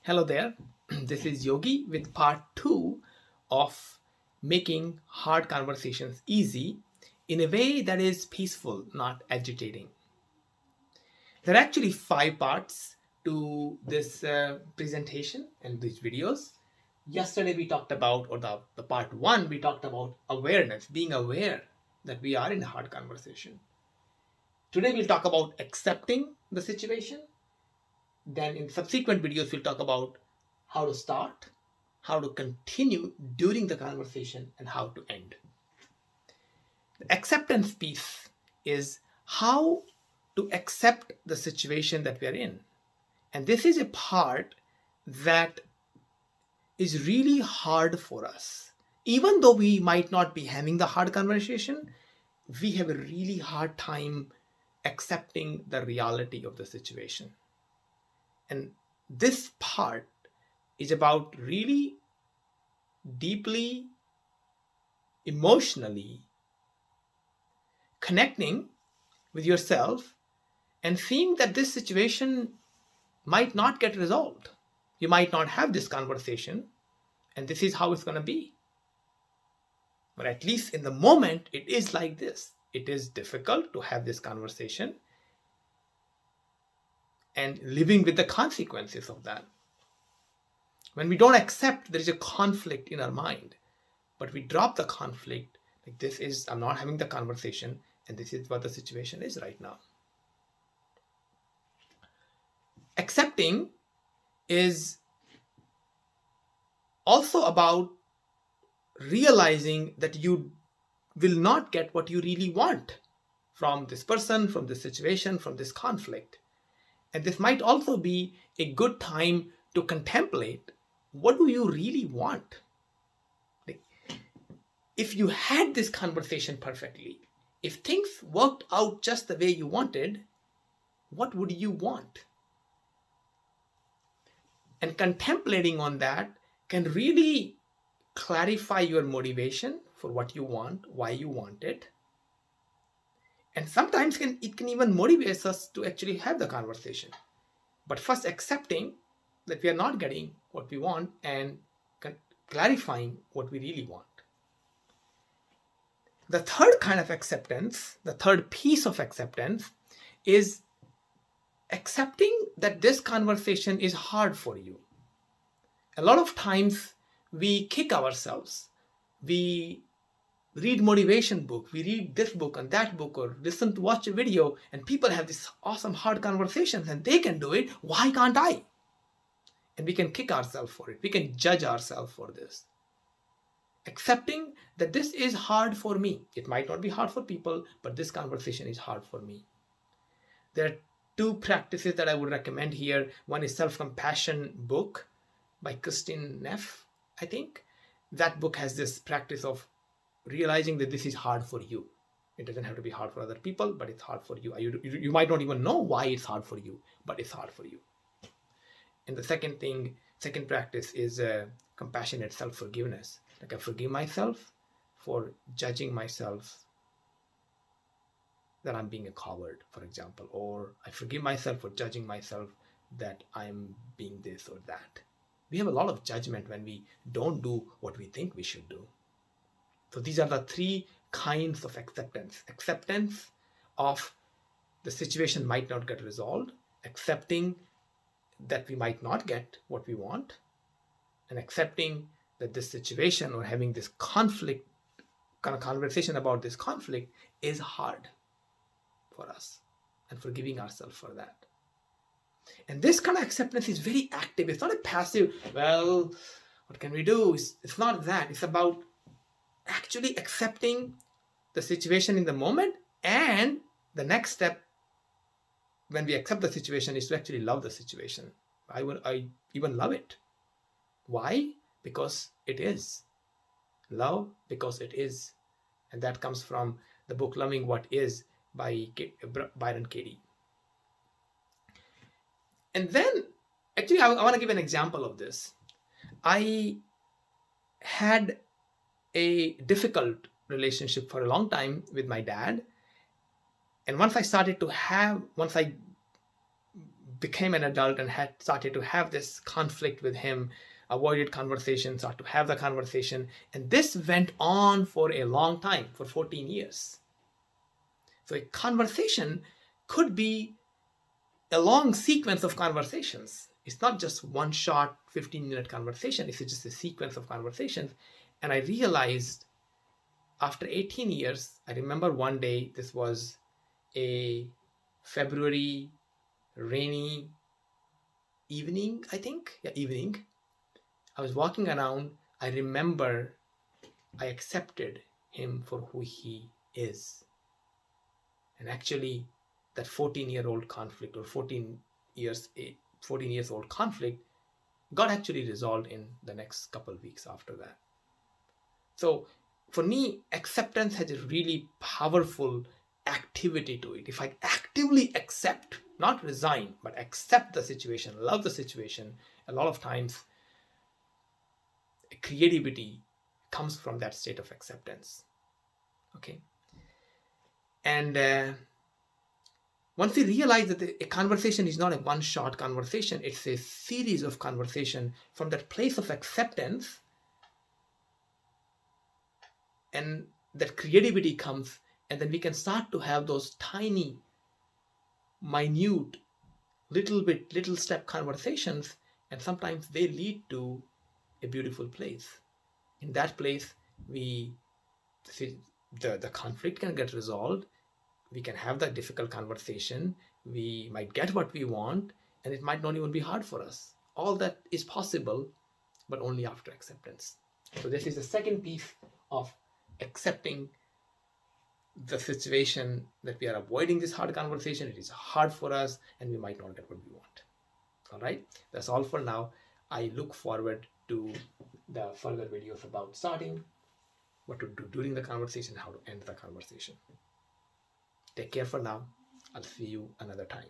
Hello there. This is Yogi with part 2 of making hard conversations easy in a way that is peaceful, not agitating. There are actually 5 parts to this presentation and these videos. Yesterday we talked about, or the part 1, we talked about awareness, being aware that we are in a hard conversation. Today we'll talk about accepting the situation. Then in subsequent videos, we'll talk about how to start, how to continue during the conversation, and how to end. The acceptance piece is how to accept the situation that we are in. And this is a part that is really hard for us. Even though we might not be having the hard conversation, we have a really hard time accepting the reality of the situation. And this part is about really deeply, emotionally connecting with yourself and seeing that this situation might not get resolved. You might not have this conversation, and this is how it's going to be. But at least in the moment, it is like this. It is difficult to have this conversation and living with the consequences of that. When we don't accept, there is a conflict in our mind, but we drop the conflict. Like, this is, I'm not having the conversation, and this is what the situation is right now. Accepting is also about realizing that you will not get what you really want from this person, from this situation, from this conflict. And this might also be a good time to contemplate, what do you really want? Like, if you had this conversation perfectly, if things worked out just the way you wanted, what would you want? And contemplating on that can really clarify your motivation for what you want, why you want it. And sometimes it can even motivate us to actually have the conversation. But first, accepting that we are not getting what we want and clarifying what we really want. The third kind of acceptance, the third piece of acceptance, is accepting that this conversation is hard for you. A lot of times we kick ourselves. We read motivation book, we read this book and that book, or watch a video, and people have this awesome hard conversations and they can do it. Why can't I? And we can kick ourselves for it. We can judge ourselves for this. Accepting that this is hard for me. It might not be hard for people, but this conversation is hard for me. There are 2 practices that I would recommend here. One is Self-Compassion book by Christine Neff, I think. That book has this practice of realizing that this is hard for you. It doesn't have to be hard for other people, but it's hard for you. You might not even know why it's hard for you, but it's hard for you. And the second practice is compassionate self-forgiveness. Like, I forgive myself for judging myself that I'm being a coward, for example, or I forgive myself for judging myself that I'm being this or that. We have a lot of judgment when we don't do what we think we should do. So these are the 3 kinds of acceptance. Acceptance of the situation might not get resolved, accepting that we might not get what we want, and accepting that this situation or having this conflict, kind of conversation about this conflict, is hard for us, and forgiving ourselves for that. And this kind of acceptance is very active. It's not a passive, well, what can we do? It's not that. It's about actually accepting the situation in the moment, and the next step when we accept the situation is to actually love the situation. I even love it. Why? Because it is. Love because it is. And that comes from the book Loving What Is by Byron Katie. And then, actually, I want to give an example of this. I had a difficult relationship for a long time with my dad. And once I became an adult and had started to have this conflict with him, avoided conversation, started to have the conversation. And this went on for a long time, for 14 years. So a conversation could be a long sequence of conversations. It's not just one short 15-minute conversation, it's just a sequence of conversations. And I realized after 18 years, I remember one day, this was a February rainy evening, I think. Yeah, evening. I was walking around. I remember I accepted him for who he is. And actually, that 14-year-old conflict, or 14 years old conflict, got actually resolved in the next couple of weeks after that. So for me, acceptance has a really powerful activity to it. If I actively accept, not resign, but accept the situation, love the situation, a lot of times creativity comes from that state of acceptance. Okay. And once we realize that a conversation is not a one shot conversation, it's a series of conversation from that place of acceptance, and that creativity comes, and then we can start to have those tiny, minute, little step conversations, and sometimes they lead to a beautiful place. In that place, the conflict can get resolved. We can have that difficult conversation. We might get what we want, and it might not even be hard for us. All that is possible, but only after acceptance. So this is the second piece of accepting the situation, that we are avoiding this hard conversation. It is hard for us, and we might not get what we want. All right, that's all for now. I look forward to the further videos about starting, what to do during the conversation, how to end the conversation. Take care for now. I'll see you another time.